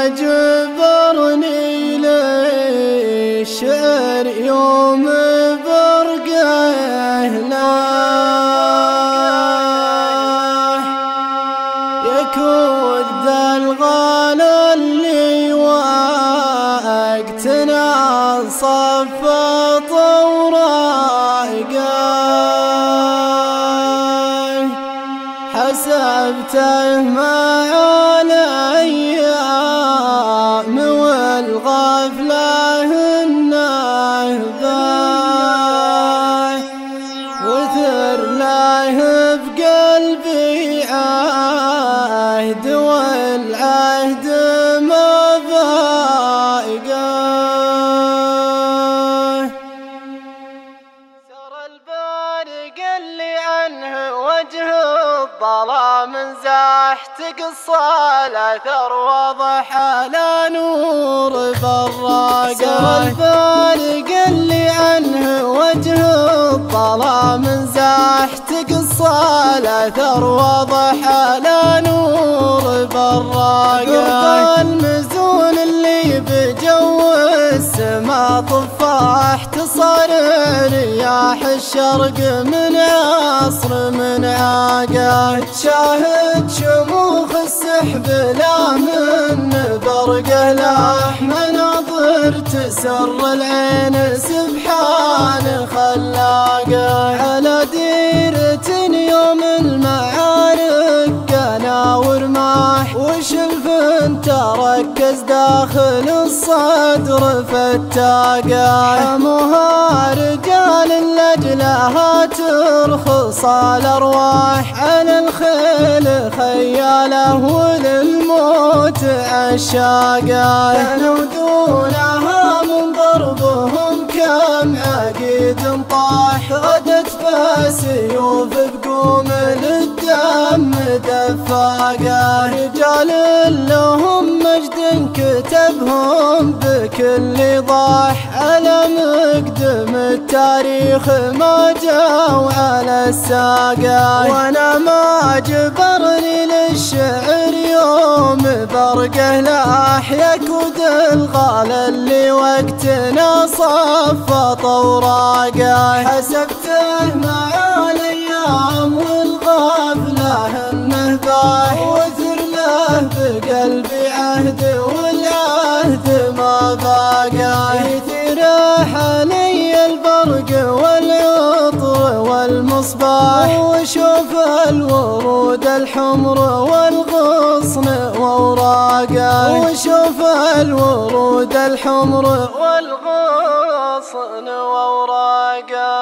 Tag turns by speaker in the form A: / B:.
A: جبرني للشعر يوم برقه لاح يكود ذا الغال اللي وقتنا صفط وراقه حسبته مع الأيام والغفلة النهبة وثر له بقلبي عهد والعهد ما فاقه سر البارق اللي عنه وجه الظلام زاحت قصة الأثر وضح على نور براقه سر البارق اللي عنه وجه الظلام زاحت قصة الأثر وضح على نور براقه المزون اللي بجو السما طفاح تصر رياح الشرق من عصر من عاقه تشاهد شموخ السحب لا من برقه لاح مناظر تسر العين سبحان خلاقه على ديرة يوم المعارك كان ورماح وشلف تركز داخل الصدر فتاقه حموها رجال لأجلها ترخص الأرواح على الخيل خياله وللموت عشاقه كانوا دونها من ضربهم كم عقيد طاح غدت بسيوف بقوم للدم دفاقه رجال لهم مجد كتبهم بكل ضاح على مقدم التاريخ ما جاوا على الساقه وانا ما جبرني للشعر يوم برقه لاح يكود الغال اللي وقتنا صفط وراقه حسبته مع الايام والغفله النهبه وثر له بقلبي عهد والعهد ما باقه يثير علي البرق والعطر والمصباح وشوف الورود الحمر والغصن ووراقه وشوف الورود الحمر والغصن ووراقه